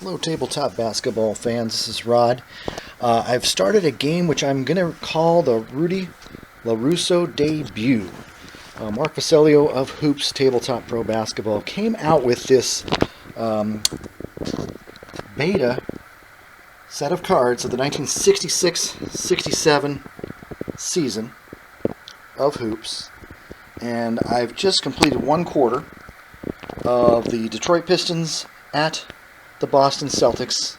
Hello, tabletop basketball fans. This is Rod. I've started a game which I'm going to call the Rudy LaRusso debut. Mark Vecellio of Hoops Tabletop Pro Basketball came out with this beta set of cards of the 1966-67 season of Hoops, and I've just completed one quarter of the Detroit Pistons at the Boston Celtics.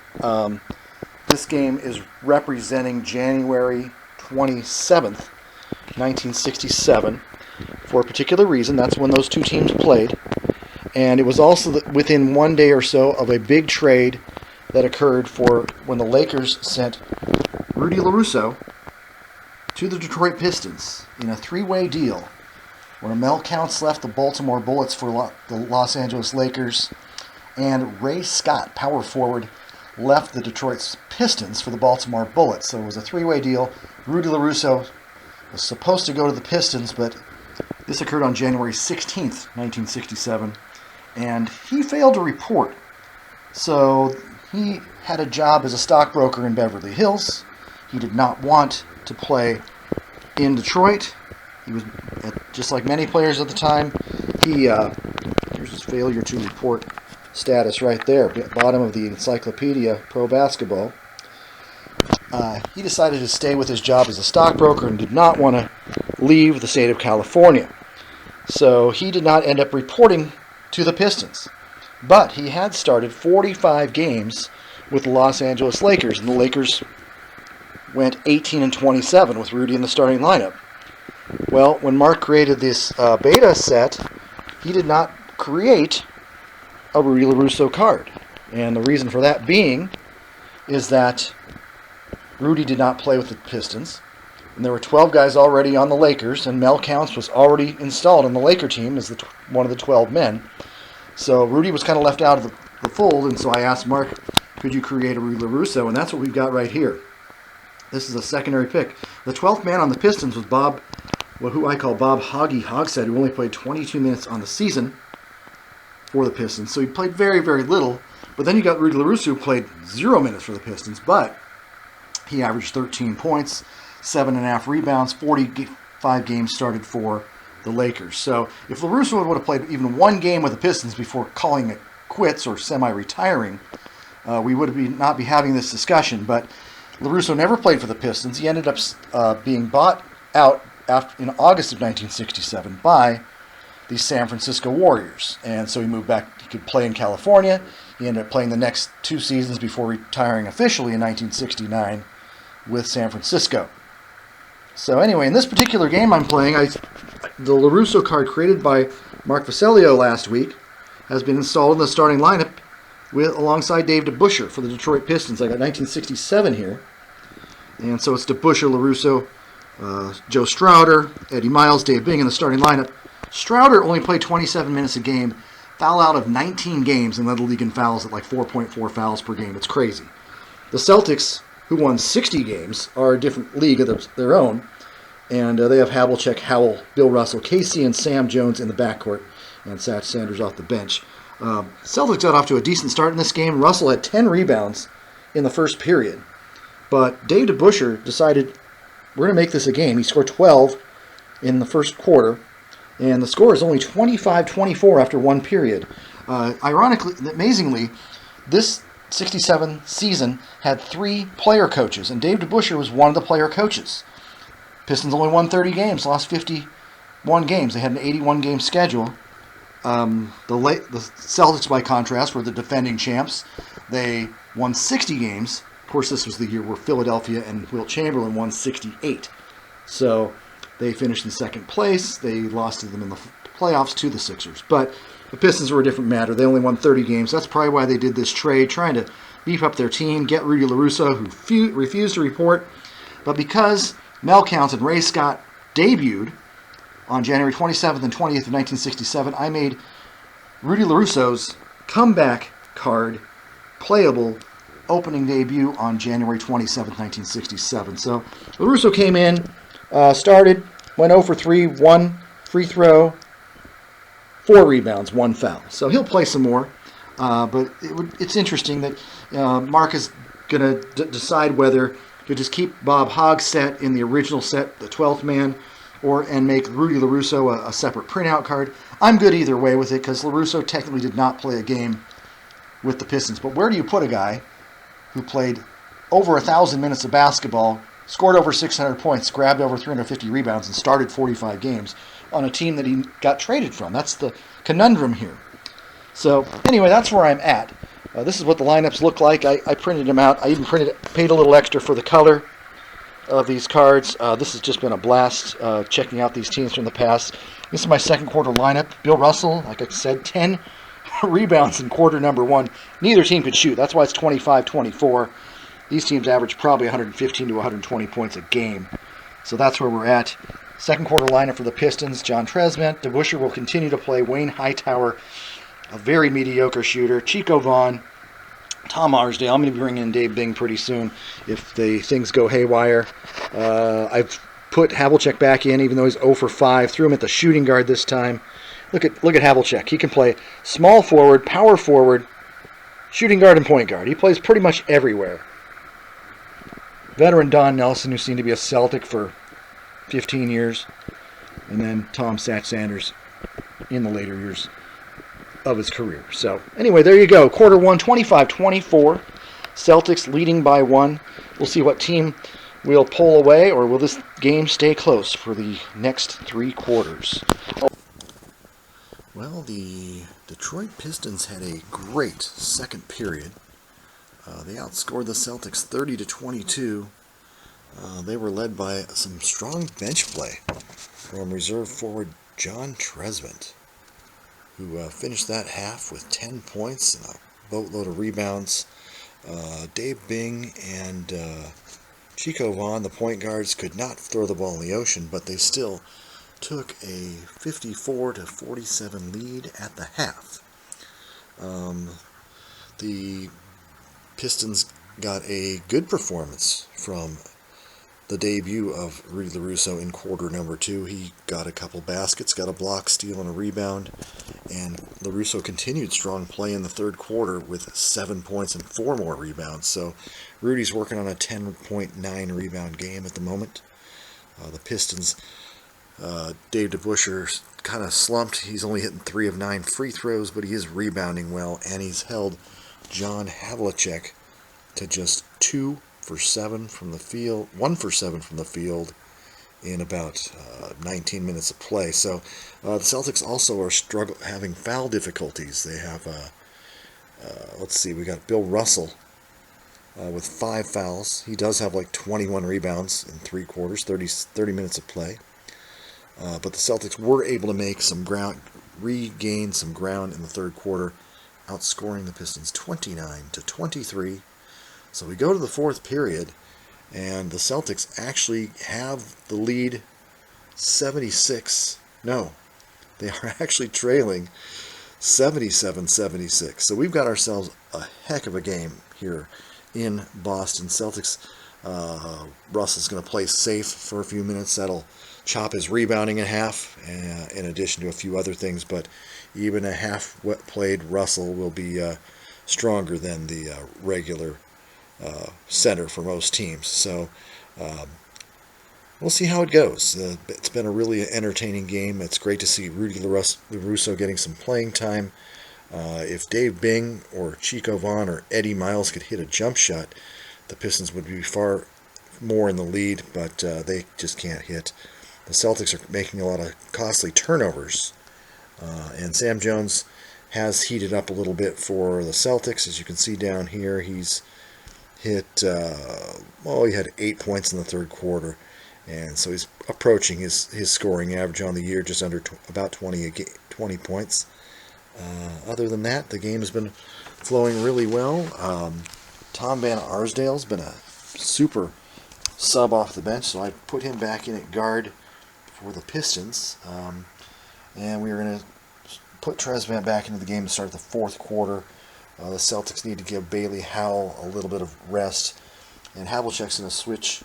This game is representing January 27th, 1967, for a particular reason. That's when those two teams played. And it was also within 1 day or so of a big trade that occurred for when the Lakers sent Rudy LaRusso to the Detroit Pistons in a three-way deal, where Mel Counts left the Baltimore Bullets for the Los Angeles Lakers, and Ray Scott, power forward, left the Detroit Pistons for the Baltimore Bullets. So it was a three-way deal. Rudy LaRusso was supposed to go to the Pistons, but this occurred on January 16th, 1967, and he failed to report. So he had a job as a stockbroker in Beverly Hills. He did not want to play in Detroit. He was, just like many players at the time, here's his failure to report status right there, bottom of the Encyclopedia Pro Basketball. He decided to stay with his job as a stockbroker and did not want to leave the state of California. So he did not end up reporting to the Pistons. But he had started 45 games with the Los Angeles Lakers, and the Lakers went 18-27 with Rudy in the starting lineup. Well, when Mark created this beta set, he did not create a Rudy LaRusso card. And the reason for that being is that Rudy did not play with the Pistons, and there were 12 guys already on the Lakers, and Mel Counts was already installed on the Laker team as one of the 12 men. So Rudy was kind of left out of the fold, and so I asked Mark, could you create a Rudy LaRusso? And that's what we've got right here. This is a secondary pick. The 12th man on the Pistons was Bob, who I call Bob Hoggy Hogshead, who only played 22 minutes on the season for the Pistons. So he played very, very little. But then you got Rudy LaRusso, who played 0 minutes for the Pistons, but he averaged 13 points, 7.5 rebounds, 45 games started for the Lakers. So if LaRusso would have played even one game with the Pistons before calling it quits or semi-retiring, we would not be having this discussion. But LaRusso never played for the Pistons. He ended up being bought out in August of 1967 by the San Francisco Warriors. And so he moved back. He could play in California. He ended up playing the next 2 seasons before retiring officially in 1969 with San Francisco. So anyway, in this particular game I'm playing, the LaRusso card created by Mark Vecellio last week has been installed in the starting lineup alongside Dave DeBusschere for the Detroit Pistons. I got 1967 here. And so it's DeBusschere, LaRusso, Joe Strouder, Eddie Miles, Dave Bing in the starting lineup. Strouder only played 27 minutes a game, foul out of 19 games, and led the league in fouls at like 4.4 fouls per game. It's crazy. The Celtics, who won 60 games, are a different league of their own, and they have Havlicek, Howell, Bill Russell, Casey, and Sam Jones in the backcourt, and Satch Sanders off the bench. Celtics got off to a decent start in this game. Russell had 10 rebounds in the first period, but Dave DeBusschere decided, we're going to make this a game. He scored 12 in the first quarter, and the score is only 25-24 after one period. Ironically, amazingly, this 67 season had 3 player coaches, and Dave DeBusschere was one of the player coaches. Pistons only won 30 games, lost 51 games. They had an 81-game schedule. The Celtics, by contrast, were the defending champs. They won 60 games. Of course, this was the year where Philadelphia and Wilt Chamberlain won 68. So they finished in second place. They lost to them in the playoffs to the Sixers. But the Pistons were a different matter. They only won 30 games. That's probably why they did this trade, trying to beef up their team, get Rudy LaRusso, who refused to report. But because Mel Counts and Ray Scott debuted on January 27th and 20th of 1967, I made Rudy LaRusso's comeback card playable opening debut on January 27th, 1967. So LaRusso came in, started, went 0 for 3, 1 free throw, 4 rebounds, 1 foul. So he'll play some more. But it's interesting that Mark is going to decide whether to just keep Bob Hogg's set in the original set, the 12th man, and make Rudy LaRusso a separate printout card. I'm good either way with it because LaRusso technically did not play a game with the Pistons. But where do you put a guy who played over 1,000 minutes of basketball, scored over 600 points, grabbed over 350 rebounds, and started 45 games on a team that he got traded from? That's the conundrum here. So anyway, that's where I'm at. This is what the lineups look like. I printed them out. I even paid a little extra for the color of these cards. This has just been a blast checking out these teams from the past. This is my second quarter lineup. Bill Russell, like I said, 10 rebounds in quarter number one. Neither team could shoot. That's why it's 25-24. These teams average probably 115 to 120 points a game. So that's where we're at. Second quarter lineup for the Pistons. John Trezment. DeBusschere will continue to play. Wayne Hightower, a very mediocre shooter. Chico Vaughn. Tom Arsdale. I'm going to be bringing in Dave Bing pretty soon if things go haywire. I've put Havlicek back in, even though he's 0 for 5. Threw him at the shooting guard this time. Look at Havlicek. He can play small forward, power forward, shooting guard, and point guard. He plays pretty much everywhere. Veteran Don Nelson, who seemed to be a Celtic for 15 years. And then Tom Sanders in the later years of his career. So anyway, there you go. Quarter one, 25-24. Celtics leading by 1. We'll see what team will pull away, or will this game stay close for the next 3 quarters. Well, the Detroit Pistons had a great second period. They outscored the Celtics 30-22. They were led by some strong bench play from reserve forward John Trezment, who finished that half with 10 points and a boatload of rebounds. Dave Bing and Chico Vaughn, the point guards, could not throw the ball in the ocean, but they still took a 54-47 lead at the half. The Pistons got a good performance from the debut of Rudy LaRusso in quarter number 2. He got a couple baskets, got a block, steal, and a rebound. And LaRusso continued strong play in the third quarter with 7 points and 4 more rebounds. So Rudy's working on a 10.9 rebound game at the moment. The Pistons, Dave DeBusschere kind of slumped. He's only hitting 3 of 9 free throws, but he is rebounding well, and he's held John Havlicek to just 2 for 7 from the field, 1 for 7 from the field in about 19 minutes of play. So the Celtics also are having foul difficulties. They have, let's see, we got Bill Russell with 5 fouls. He does have like 21 rebounds in 3 quarters, 30 minutes of play. But the Celtics were able to make some ground, regain some ground in the third quarter, outscoring the Pistons 29-23. So we go to the fourth period, and the Celtics actually have the lead 76. No, they are actually trailing 77-76. So we've got ourselves a heck of a game here in Boston. Celtics, Russell's going to play safe for a few minutes. That'll chop his rebounding in half, in addition to a few other things. But even a half-played Russell will be stronger than the regular center for most teams. So we'll see how it goes. It's been a really entertaining game. It's great to see Rudy LaRusso getting some playing time. If Dave Bing or Chico Vaughn or Eddie Miles could hit a jump shot, the Pistons would be far more in the lead, but they just can't hit. The Celtics are making a lot of costly turnovers, and Sam Jones has heated up a little bit for the Celtics. As you can see down here, he's hit, he had 8 points in the third quarter, and so he's approaching his scoring average on the year, just under about 20 points. Other than that, the game has been flowing really well. Tom Van Arsdale's been a super sub off the bench, so I put him back in at guard for the Pistons, and we are going to put Trezment back into the game to start the fourth quarter. The Celtics need to give Bailey Howell a little bit of rest, and Havlicek's going to switch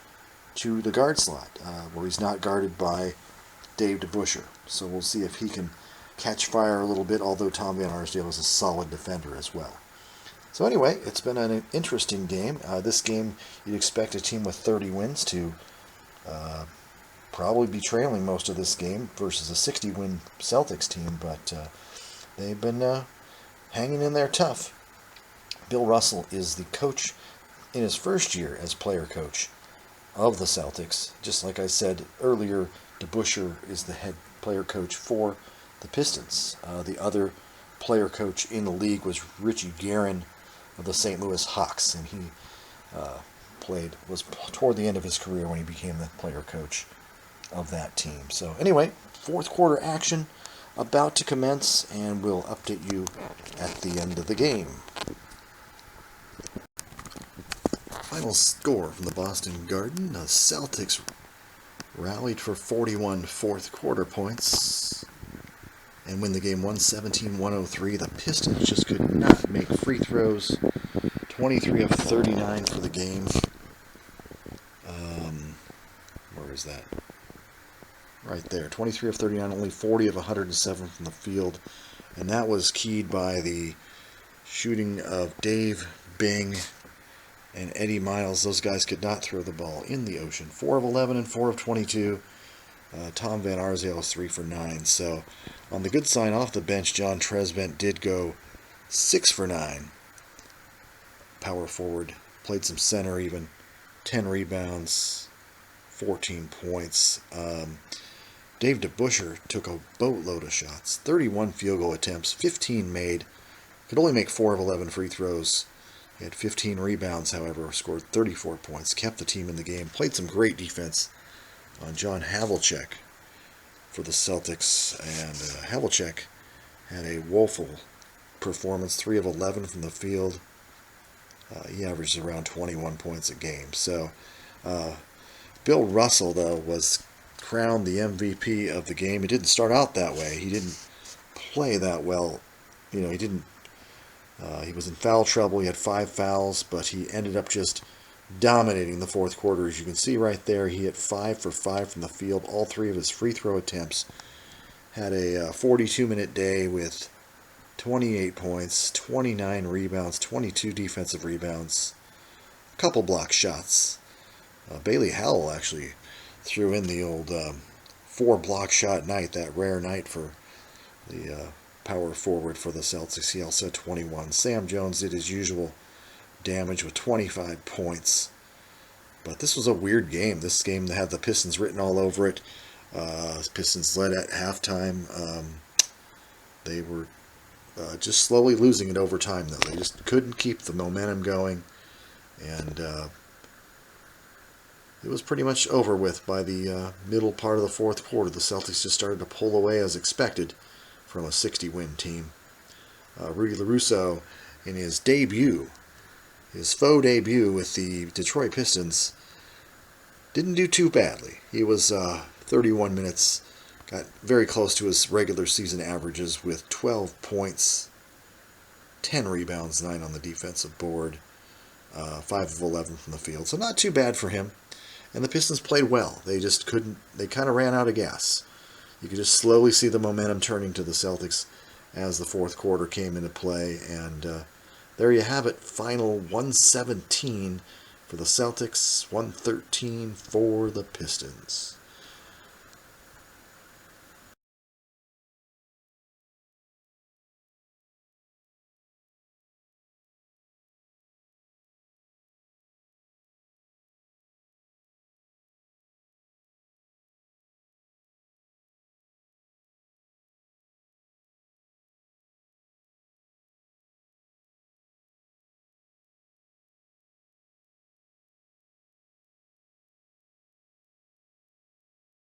to the guard slot, where he's not guarded by Dave DeBusschere. So we'll see if he can catch fire a little bit, although Tom Van Arsdale is a solid defender as well. So anyway, it's been an interesting game. This game, you'd expect a team with 30 wins to probably be trailing most of this game versus a 60-win Celtics team, but they've been hanging in there tough. Bill Russell is the coach in his first year as player coach of the Celtics. Just like I said earlier, DeBusschere is the head player coach for the Pistons. The other player coach in the league was Richie Guerin of the St. Louis Hawks, and he was toward the end of his career when he became the player coach of that team. So anyway, fourth quarter action about to commence, and we'll update you at the end of the game. Final score from the Boston Garden: the Celtics rallied for 41 fourth quarter points and win the game 117-103. The Pistons just could not make free throws. 23 of 39 for the game. Where is that? Right there. 23 of 39, only 40 of 107 from the field. And that was keyed by the shooting of Dave Bing and Eddie Miles. Those guys could not throw the ball in the ocean. 4 of 11 and 4 of 22. Tom Van Arsdale was 3 for 9. So on the good side off the bench, John Tresvent did go 6 for 9. Power forward. Played some center even. 10 rebounds. 14 points. Dave DeBusschere took a boatload of shots. 31 field goal attempts. 15 made. Could only make 4 of 11 free throws. He had 15 rebounds, however. Scored 34 points. Kept the team in the game. Played some great defense on John Havlicek for the Celtics. And Havlicek had a woeful performance. 3 of 11 from the field. He averages around 21 points a game. So Bill Russell, though, was crowned the MVP of the game. It didn't start out that way. He didn't play that well. He didn't. He was in foul trouble. He had 5 fouls, but he ended up just dominating the fourth quarter. As you can see right there, he hit 5 for 5 from the field. All 3 of his free throw attempts. Had a 42-minute day with 28 points, 29 rebounds, 22 defensive rebounds, a couple block shots. Bailey Howell actually threw in the old 4 block shot night, that rare night for the power forward for the Celtics. He also had 21. Sam Jones did his usual damage with 25 points. But this was a weird game. This game had the Pistons written all over it. Pistons led at halftime. They were just slowly losing it over time, though. They just couldn't keep the momentum going. And it was pretty much over with by the middle part of the fourth quarter. The Celtics just started to pull away as expected from a 60-win team. Rudy LaRusso, in his debut, his faux debut with the Detroit Pistons, didn't do too badly. He was 31 minutes, got very close to his regular season averages with 12 points, 10 rebounds, 9 on the defensive board, 5 of 11 from the field. So not too bad for him. And the Pistons played well. They just couldn't, they kind of ran out of gas. You could just slowly see the momentum turning to the Celtics as the fourth quarter came into play. And there you have it, final 117 for the Celtics, 113 for the Pistons.